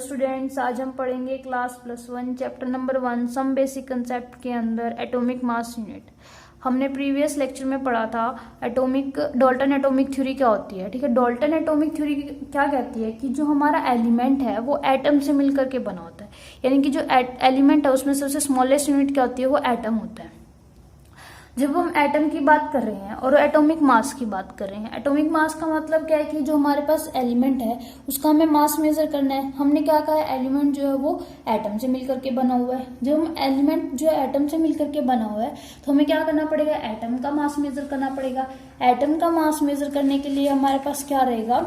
Students, आज हम पढ़ेंगे class +1 chapter number 1 some basic concept के अंदर एटॉमिक मास यूनिट। हमने प्रीवियस लेक्चर में पढ़ा था डाल्टन एटॉमिक थ्योरी क्या होती है। ठीक है, डाल्टन एटॉमिक थ्योरी क्या कहती है कि जो हमारा एलिमेंट है वो एटम से मिलकर के बना होता है, यानी कि जो एलिमेंट है उसमें सबसे स्मॉलेस्ट यूनिट क्या होती है, वो एटम होता है। जब हम एटम की बात कर रहे हैं और एटॉमिक मास की बात कर रहे हैं, एटॉमिक मास का मतलब क्या है कि जो हमारे पास एलिमेंट है उसका हमें मास मेजर करना है। हमने क्या कहा है, एलिमेंट जो है वो एटम से मिलकर के बना हुआ है। जब हम एलिमेंट जो एटम से मिलकर के बना हुआ है तो हमें क्या करना पड़ेगा, एटम का मास मेजर करना पड़ेगा। एटम का मास मेजर करने के लिए हमारे पास क्या रहेगा,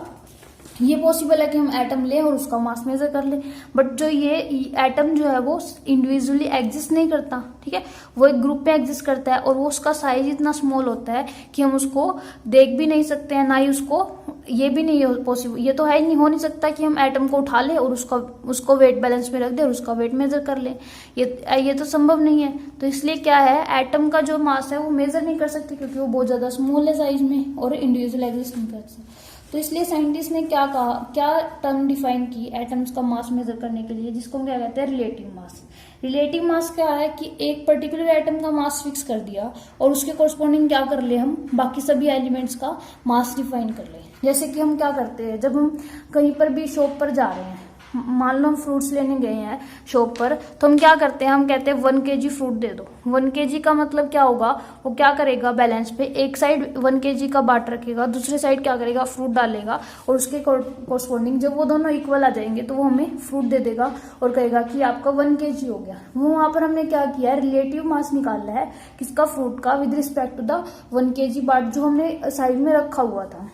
ये पॉसिबल है कि हम एटम लें और उसका मास मेजर कर लें, बट जो ये एटम जो है वो इंडिविजुअली एग्जिस्ट नहीं करता। ठीक है, वो एक ग्रुप में एग्जिस्ट करता है और वो उसका साइज इतना स्मॉल होता है कि हम उसको देख भी नहीं सकते हैं, ना ही उसको ये भी नहीं पॉसिबल, ये तो है ही नहीं, हो नहीं सकता कि हम एटम को उठा लें और उसको वेट बैलेंस में रख दें और उसका वेट मेजर कर लें। ये तो संभव नहीं है। तो इसलिए क्या है, एटम का जो मास है वो मेजर नहीं कर सकते क्योंकि वो बहुत ज्यादा स्मॉल है साइज में और इंडिविजुअल एग्जिस्ट नहीं कर सकते। तो इसलिए साइंटिस्ट ने क्या कहा, क्या टर्म डिफाइन की एटम्स का मास मेजर करने के लिए, जिसको हम क्या कहते हैं, रिलेटिव मास। रिलेटिव मास क्या है कि एक पर्टिकुलर एटम का मास फिक्स कर दिया और उसके कोरस्पॉन्डिंग क्या कर ले, हम बाकी सभी एलिमेंट्स का मास डिफाइन कर ले। जैसे कि हम क्या करते हैं, जब हम कहीं पर भी शॉप पर जा रहे हैं, मान लो हम फ्रूट्स लेने गए हैं शॉप पर, तो हम क्या करते हैं, हम कहते हैं 1 kg फ्रूट दे दो। 1 kg का मतलब क्या होगा, वो क्या करेगा, बैलेंस पे एक साइड 1 kg का बाट रखेगा, दूसरी साइड क्या करेगा, फ्रूट डालेगा और उसके कोरस्पॉन्डिंग जब वो दोनों इक्वल आ जाएंगे तो वो हमें फ्रूट दे देगा और कहेगा कि आपका 1 kg हो गया। वो वहां पर हमने क्या किया है, रिलेटिव मास निकाला है किसका, फ्रूट का, with respect to the 1 kg बाट जो हमने साइड में रखा हुआ था।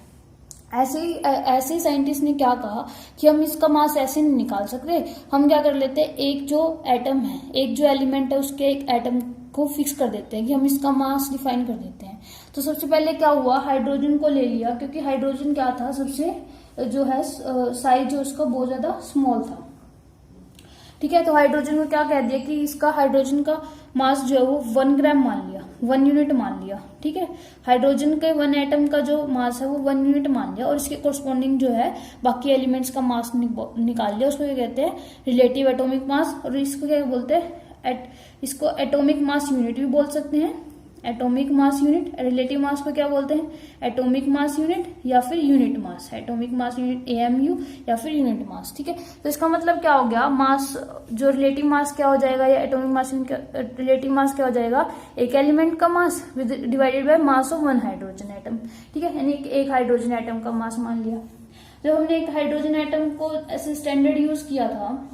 ऐसे ही साइंटिस्ट ने क्या कहा कि हम इसका मास ऐसे नहीं निकाल सकते, हम क्या कर लेते हैं, एक जो एटम है, एक जो एलिमेंट है उसके एक एटम को फिक्स कर देते हैं कि हम इसका मास डिफाइन कर देते हैं। तो सबसे पहले क्या हुआ, हाइड्रोजन को ले लिया क्योंकि हाइड्रोजन क्या था, सबसे जो है साइज जो उसका बहुत ज्यादा स्मॉल था। ठीक है, तो हाइड्रोजन को क्या कह दिया कि इसका हाइड्रोजन का मास जो है वो 1 ग्राम मान लिया, 1 यूनिट मान लिया। ठीक है, हाइड्रोजन के 1 एटम का जो मास है वो 1 यूनिट मान लिया और इसके कोरस्पॉन्डिंग जो है बाकी एलिमेंट्स का मास निकाल लिया। उसको क्या कहते हैं, रिलेटिव एटॉमिक मास, और इसको क्या बोलते हैं, इसको एटॉमिक मास यूनिट भी बोल सकते हैं, atomic mass unit. Relative mass को क्या बोलते हैं, एटॉमिक मास यूनिट या फिर unit mass, atomic mass unit AMU या फिर यूनिट मास। ठीक है, तो इसका मतलब क्या हो गया, मास जो रिलेटिव मास क्या हो जाएगा, या atomic mass unit relative mass क्या हो जाएगा, एक एलिमेंट का mass divided by mass of 1 hydrogen atom. ठीक है, यानी एक हाइड्रोजन एटम का मास मान लिया। जब हमने एक हाइड्रोजन एटम को ऐसे स्टैंडर्ड यूज किया था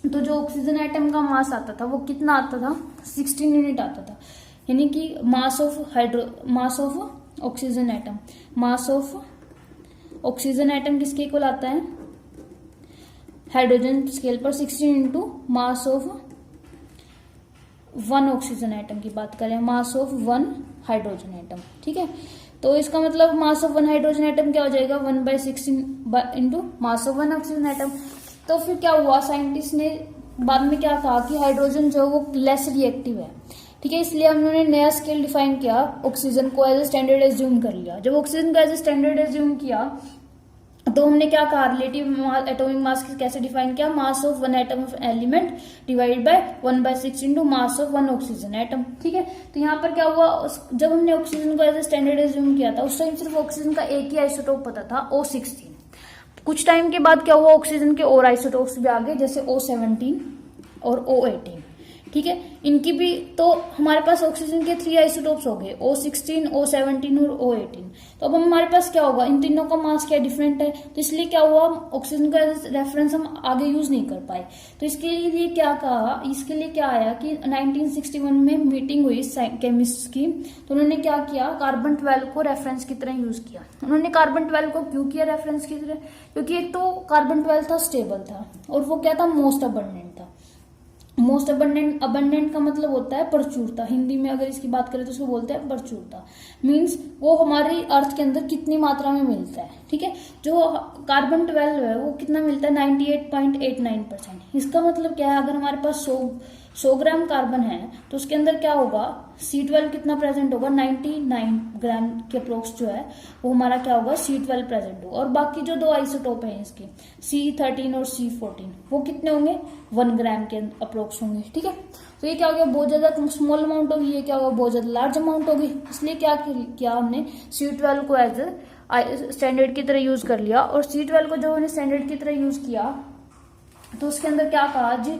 तो जो ऑक्सीजन एटम का मास आता था वो कितना आता था, 16 यूनिट आता था, यानी कि mass of oxygen atom, mass of oxygen atom किसके इक्वल आता है, हाइड्रोजन स्केल पर 16 into mass of 1 oxygen atom की बात करें, मास ऑफ 1 हाइड्रोजन एटम। ठीक है, तो इसका मतलब मास ऑफ 1 हाइड्रोजन एटम क्या हो जाएगा, 1/16 into mass of 1 oxygen atom. तो फिर क्या हुआ, साइंटिस्ट ने बाद में क्या कहा कि हाइड्रोजन जो वो लेस रिएक्टिव है। ठीक है, इसलिए हमने नया स्केल डिफाइन किया, ऑक्सीजन को एज ए स्टैंडर्ड एज्यूम कर लिया। जब ऑक्सीजन को एज ए स्टैंडर्ड एज्यूम किया तो हमने क्या कहा, रिलेटिव एटॉमिक मास कैसे डिफाइन किया, मास of 1 atom of element divide by 1/6 into mass of 1 oxygen atom. ठीक है, तो यहाँ पर क्या हुआ, जब हमने ऑक्सीजन को एज ए स्टैंडर्ड एज्यूम किया था उस टाइम सिर्फ ऑक्सीजन का एक ही आइसोटोप पता था, O16। कुछ टाइम के बाद क्या हुआ, ऑक्सीजन के और आइसोटोप्स भी आ गए, जैसे O17 और O18। ठीक है, इनकी भी तो हमारे पास ऑक्सीजन के 3 आइसोटोप्स हो गए, O16, O17 और O18। तो अब हमारे पास क्या होगा, इन तीनों का मास क्या डिफरेंट है, तो इसलिए क्या हुआ, ऑक्सीजन का रेफरेंस हम आगे यूज नहीं कर पाए। तो इसके लिए क्या कहा, इसके लिए क्या आया कि 1961 में मीटिंग हुई केमिस्ट की, तो उन्होंने क्या किया, कार्बन 12 को रेफरेंस की तरह यूज किया। उन्होंने कार्बन 12 को क्यों किया रेफरेंस की तरह, क्योंकि एक तो कार्बन 12 था, स्टेबल था, और वो क्या था, मोस्ट अबंडेंट था। मोस्ट अबंडेंट का मतलब होता है प्रचुरता, हिंदी में अगर इसकी बात करें तो उसको बोलते हैं प्रचुरता, मींस वो हमारी अर्थ के अंदर कितनी मात्रा में मिलता है। ठीक है, जो कार्बन 12 है वो कितना मिलता है, 98.89%। इसका मतलब क्या है, अगर हमारे पास 100 ग्राम कार्बन है तो उसके अंदर क्या होगा, C12 कितना प्रेजेंट होगा, 99 ग्राम के अप्रोक्स जो है वो हमारा क्या होगा, C12 प्रेजेंट होगा। और बाकी जो दो आइसोटोप हैं इसके C13 और C14 वो कितने होंगे, 1 ग्राम के अप्रोक्स होंगे। ठीक है, तो ये क्या हो गया, बहुत ज्यादा स्मॉल अमाउंट होगी, ये क्या होगा, बहुत ज्यादा लार्ज अमाउंट होगी। इसलिए क्या किया हमने, C12 को एज स्टैंडर्ड की तरह यूज कर लिया। और C12 को जब हमने स्टैंडर्ड की तरह यूज किया तो उसके अंदर क्या कहा जी,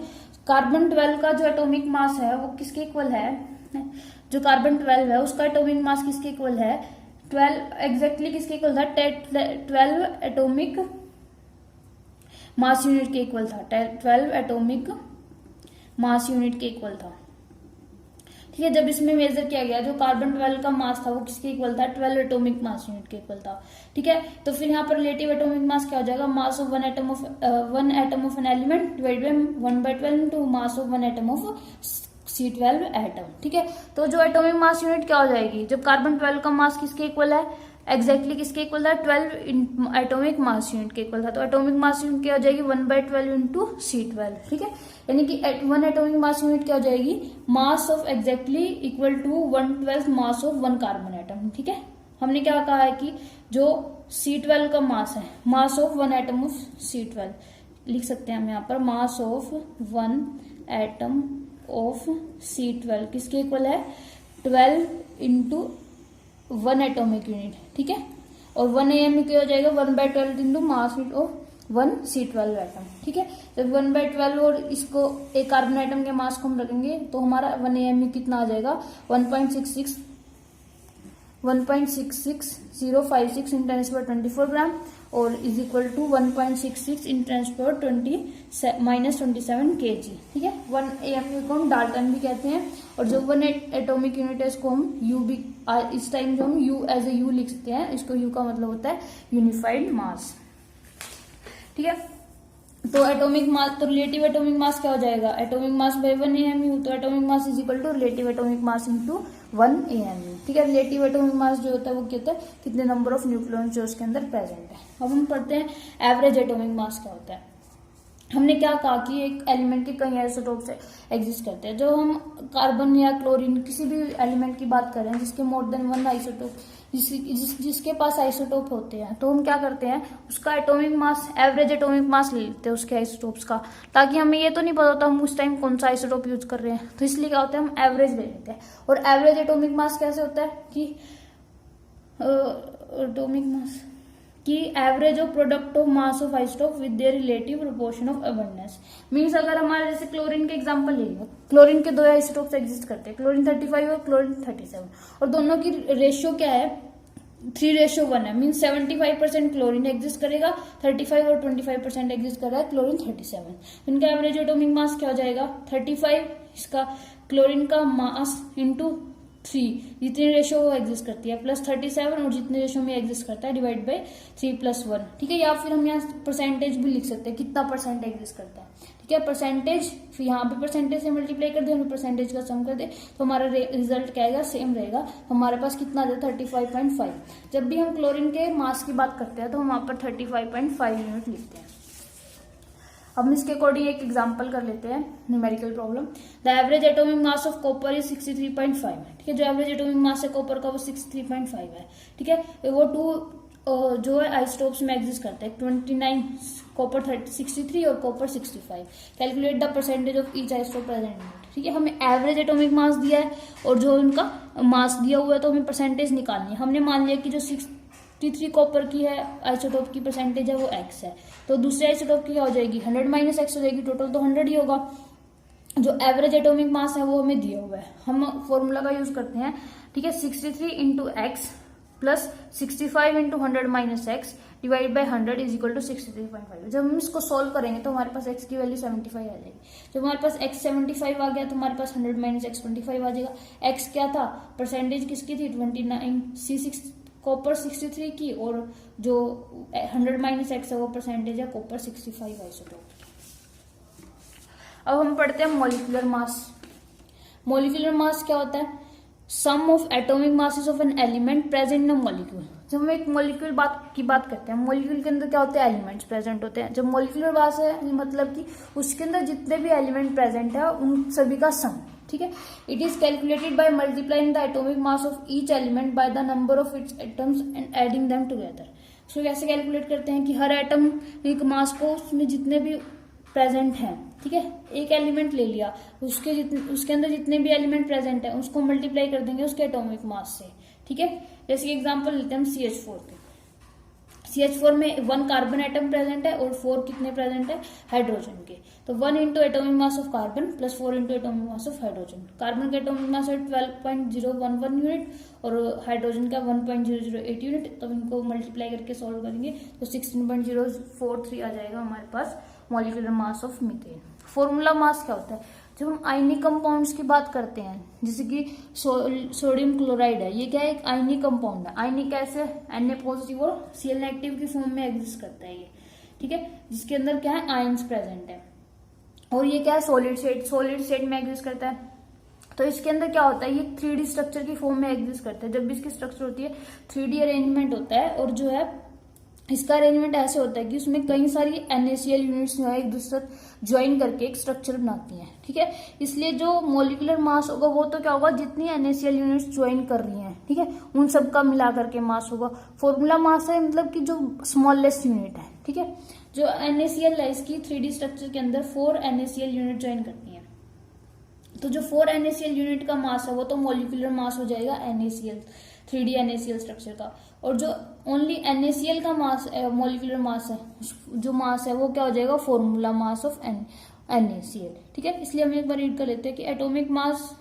कार्बन 12 का जो एटॉमिक मास है वो किसके इक्वल है, जो कार्बन 12 है उसका एटॉमिक मास किसके इक्वल है, 12 एग्जैक्टली किसके इक्वल था, 12 एटॉमिक मास यूनिट के इक्वल था, 12 एटॉमिक मास यूनिट के इक्वल था। ठीक है, जब इसमें मेजर किया गया जो कार्बन 12 का मास था वो किसके इक्वल था, 12 एटॉमिक मास यूनिट के इक्वल था। ठीक है, तो फिर यहाँ पर रिलेटिव एटॉमिक मास क्या हो जाएगा, mass of one atom of an element divide by 1/12 into mass of one atom of C12 atom. ठीक है, तो जो एटॉमिक मास यूनिट क्या हो जाएगी, जब कार्बन 12 का मास किसके इक्वल है, एग्जैक्टली किसके इक्वल था, 12 एटॉमिक मास यूनिट के इक्वल था। तो एटॉमिक मास यूनिट क्या हो जाएगी, 1/12 इंटू C12। ठीक है, यानी कि 1 एटॉमिक मास यूनिट क्या हो जाएगी, mass of exactly equal to 1/12 mass of 1 carbon atom. ठीक है, हमने क्या कहा है कि जो C12 का मास है, मास ऑफ 1 एटम ऑफ C12 लिख सकते हैं हम यहाँ पर, मास ऑफ 1 एटम ऑफ C12 किसके इक्वल है, 12 इंटू 1 एटॉमिक यूनिट। ठीक है, और 1 AMU क्या हो जाएगा, 1/12 into mass unit of 1 C12 atom. ठीक है, जब 1/12 और इसको एक कार्बन एटम के मास को हम रखेंगे तो हमारा 1 AMU कितना आ जाएगा, 1.66056 इन 10⁻24 ग्राम और is equal to 1.66 in 10⁻27 kg। ठीक है, 1 AMU को हम डाल्टन भी कहते हैं और जो 1 एटॉमिक यूनिट है इसको हम U भी, इस टाइम जो हम U एज ए U लिख सकते हैं, इसको U का मतलब होता है यूनिफाइड मास। ठीक है, तो एटॉमिक मास, तो रिलेटिव एटॉमिक मास क्या हो जाएगा, एटॉमिक मास बाय 1 AMU, तो atomic mass is equal to relative atomic mass into 1 AMU। ठीक है, रिलेटिव एटॉमिक मास जो होता है वो क्या होता है, कितने नंबर ऑफ न्यूक्लियॉन्स जो उसके अंदर प्रेजेंट है। अब हम पढ़ते हैं एवरेज एटॉमिक मास क्या होता है। हमने क्या कहा कि एक एलिमेंट के कई आइसोटोप्स एग्जिस्ट करते हैं। जो हम कार्बन या क्लोरीन किसी भी एलिमेंट की बात करें जिसके मोर देन 1 आइसोटोप, जिसके पास आइसोटोप होते हैं, तो हम क्या करते हैं, उसका atomic mass, average atomic mass ले लेते हैं उसके आइसोटोप्स का, ताकि हमें ये तो नहीं पता होता हम उस टाइम कौन सा आइसोटोप यूज कर रहे हैं। तो इसलिए क्या होता है, हम एवरेज ले लेते हैं। और एवरेज एटॉमिक मास कैसे होता है कि एटॉमिक मास कि average of product of mass of isotope with their relative proportion of abundance. Means अगर हमारे जैसे क्लोरीन के एग्जांपल ले लो, क्लोरीन के 2 आइसोटोप्स एग्जिस्ट करते हैं, क्लोरीन 35 और क्लोरीन 37, और दोनों की रेशियो क्या है, 3:1 है। मीन्स 75% क्लोरीन एग्जिस्ट करेगा, 35 और 25% एग्जिस्ट कर रहा है क्लोरीन 37। इनका एवरेज एटॉमिक मास क्या हो जाएगा, 35 इसका क्लोरीन का मास इंटू 3 जितनी रेशियो वो एग्जिस्ट करती है, प्लस 37 और जितने रेशियो में एग्जिस्ट करता है डिवाइड बाई 3+1। ठीक है, या फिर हम यहाँ परसेंटेज भी लिख सकते हैं, कितना परसेंट एग्जिस्ट करता है। ठीक है, परसेंटेज, फिर यहाँ पे परसेंटेज से मल्टीप्लाई कर दे, हम परसेंटेज का सम कर दे तो हमारा रिजल्ट क्या आएगा, सेम रहेगा। हमारे पास कितना है, 35.5। जब भी हम क्लोरीन के मास की बात करते हैं तो हम वहां पर 35.5 यूनिट लिखते हैं। हम इसके अकॉर्डिंग एक एग्जांपल कर लेते हैं, numerical problem. The average atomic mass of copper is 63.5 है। ठीक है, जो एवरेज एटॉमिक मास है कॉपर का वो 63.5 है। ठीक है, वो 2 जो है आइसोटोप्स में एग्जिस्ट करते हैं, 29 कॉपर 63 और copper 65। Calculate the percentage of each isotope present. ठीक है, हमें एवरेज एटॉमिक मास दिया है और जो उनका मास दिया हुआ है तो हमें परसेंटेज निकालनी है। हमने मान लिया कि जो 63 कॉपर की है आइसोटोप की परसेंटेज है वो x है, तो दूसरे आइसोटोप की क्या हो जाएगी, 100 - x हो जाएगी, टोटल तो 100 ही होगा। जो एवरेज एटॉमिक मास है वो हमें दिया हुआ है, हम फॉर्मूला का यूज करते हैं। ठीक है, 63 × x plus 65 × 100 - x divide by 100 is equal to 63.5। जब हम इसको सोल्व करेंगे तो हमारे पास x की वैल्यू 75 आ जाएगी। जब हमारे पास x 75 आ गया तो हमारे पास 100 - x 25 आ जाएगा। x क्या था, परसेंटेज किसकी थी, 29, C6 कॉपर 63 की, और जो 100 - x है वो परसेंटेज है कॉपर 65 आइसोटोप। अब हम पढ़ते हैं मॉलिक्यूलर मास। मॉलिक्यूलर मास क्या होता है, sum of atomic masses of an element present in a molecule. जब हम एक मॉलिक्यूल की बात करते हैं, मॉलिक्यूल के अंदर क्या होते हैं, एलिमेंट्स प्रेजेंट होते हैं। जब मॉलिक्यूलर मास है मतलब कि उसके अंदर जितने भी एलिमेंट प्रेजेंट है उन सभी का सम, ठीक है। It is calculated by multiplying the atomic mass of each element by the number of its atoms and adding them together. उसको कैसे कैलकुलेट करते हैं कि हर एटम एक मास को उसमें जितने भी प्रेजेंट हैं, ठीक है, एक एलिमेंट ले लिया, उसके अंदर जितने भी एलिमेंट प्रेजेंट है उसको मल्टीप्लाई कर देंगे उसके एटॉमिक मास से, ठीक है। जैसे कि एग्जांपल लेते हैं हम CH4 के। CH4 में 1 कार्बन एटम प्रेजेंट है और 4 कितने प्रेजेंट है, हाइड्रोजन के। तो 1 into atomic mass of carbon plus 4 into atomic mass of hydrogen. Carbon का एटॉमिक मास है 12.011 यूनिट और हाइड्रोजन का 1.008 यूनिट। तो इनको मल्टीप्लाई करके सॉल्व करेंगे तो 16.043 आ जाएगा हमारे पास molecular mass of methane. Formula mass क्या होता है, जब हम आयनिक कंपाउंड्स की बात करते हैं, जैसे कि सोडियम क्लोराइड है, ये क्या है, एक आयनिक कंपाउंड है। आयनिक कैसे, Na पॉजिटिव और Cl नेगेटिव की फॉर्म में एग्जिस्ट करता है ये, ठीक है, जिसके अंदर क्या है, आयंस प्रेजेंट है। और ये क्या है, सॉलिड स्टेट में एग्जिस्ट करता है। तो इसके अंदर क्या होता है, ये 3D स्ट्रक्चर की फॉर्म में एग्जिस्ट करता है। जब भी इसकी स्ट्रक्चर होती है 3D अरेंजमेंट होता है, और जो है इसका अरेंजमेंट ऐसे होता है कि उसमें कई सारी NaCl यूनिट्स जो है एक दूसरे ज्वाइन करके एक स्ट्रक्चर बनाती हैं, ठीक है। इसलिए जो मॉलिक्यूलर मास होगा वो तो क्या होगा, जितनी NaCl यूनिट्स ज्वाइन कर रही हैं, ठीक है, उन सब का मिला करके मास होगा। फॉर्मूला मास है मतलब कि जो स्मॉलेस्ट यूनिट है, ठीक है। जो NaCl है इसकी 3D स्ट्रक्चर के अंदर 4 NaCl यूनिट ज्वाइन करती है। तो जो 4 NaCl यूनिट का मास है वो तो मॉलिक्यूलर मास हो जाएगा NaCl, 3D NaCl स्ट्रक्चर का। और जो ओनली NaCl का मास मॉलिक्यूलर मास है, जो मास है वो क्या हो जाएगा, फॉर्मूला मास ऑफ NaCl, ठीक है। इसलिए हम एक बार रीड कर लेते हैं कि atomic mass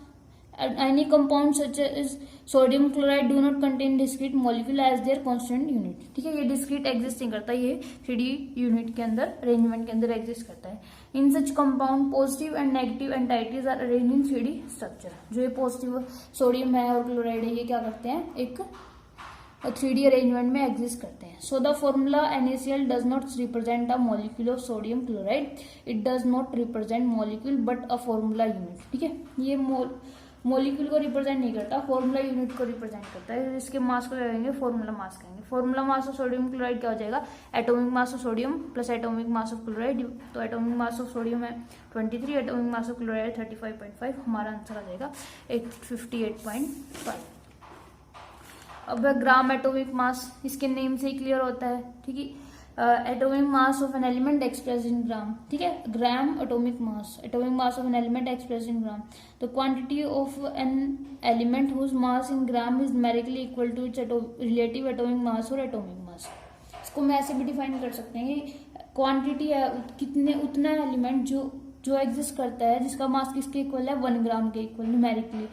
any compound such as sodium chloride do not contain discrete molecule as their constant unit, ठीक है। ये डिस्क्रीट एग्जिस्ट नहीं करता, ये 3D यूनिट के अंदर अरेंजमेंट के अंदर एग्जिस्ट करता है। In such compound positive and negative entities are arrange in 3D structure. जो ये पॉजिटिव सोडियम है और क्लोराइड है, ये क्या करते हैं, एक 3D अरेंजमेंट में एग्जिस्ट करते हैं। So the formula NaCl does not represent a molecule of sodium chloride, it does not represent molecule but a formula unit, ठीक है। ये मॉलिक्यूल को रिप्रेजेंट नहीं करता, फॉर्मूला यूनिट को रिप्रेजेंट करता है। इसके मास को कहेंगे फॉर्मूला मास कहेंगे। Formula mass of sodium chloride क्या हो जाएगा, atomic mass of sodium plus atomic mass of chloride. तो एटॉमिक मास ऑफ सोडियम है 23, एटॉमिक मास ऑफ क्लोराइड 35.5। हमारा आंसर आ जाएगा 58.5। अब ग्राम एटॉमिक मास, इसके नेम से ही क्लियर होता है, ठीक है। Atomic mass of an element express in gram, ठीक है। Gram atomic mass of an element express in gram. The quantity of an element whose mass in gram is numerically equal to its relative atomic mass और atomic मास। इसको हम ऐसे भी define कर सकते हैं कि क्वांटिटी है कितने, उतना एलिमेंट जो एग्जिस्ट करता है जिसका मास किसके इक्वल है, 1 ग्राम के इक्वल न्यूमेरिकली,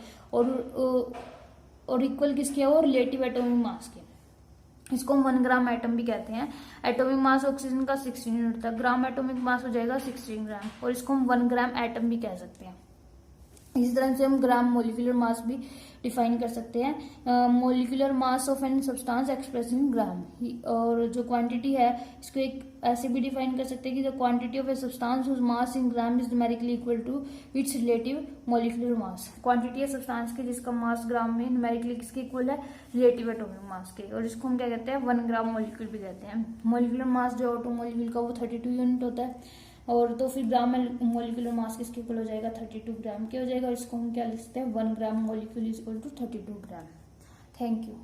और इक्वल किसके है, वो रिलेटिव एटॉमिक मास के। इसको हम 1 ग्राम एटम भी कहते हैं। एटॉमिक मास ऑक्सीजन का 16 यूनिट था, ग्राम एटॉमिक मास हो जाएगा 16 ग्राम, और इसको हम 1 ग्राम एटम भी कह सकते हैं। इस तरह से हम ग्राम मॉलिक्यूलर मास भी डिफाइन कर सकते हैं। Molecular mass of an substance express in gram. और जो क्वांटिटी है इसको एक ऐसे भी डिफाइन कर सकते हैं कि the quantity of a substance whose mass in gram is numerically equal to its relative molecular mass. Quantity है सब्सटेंस की जिसका मास ग्राम में न्यूमेरिकली किसके इक्वल है, रिलेटिव एटॉमिक मास के। और इसको हम क्या कहते हैं, 1 ग्राम मॉलिक्यूल भी कहते हैं। मॉलिक्यूलर मास जो ऑटो मॉलिक्यूल का वो 32 यूनिट होता है। और तो फिर ग्राम मॉलिक्यूलर मास किसके इक्वल हो जाएगा, 32 ग्राम के हो जाएगा। और इसको हम क्या लिखते हैं, 1 gram molecule is equal to 32 gram. Thank you.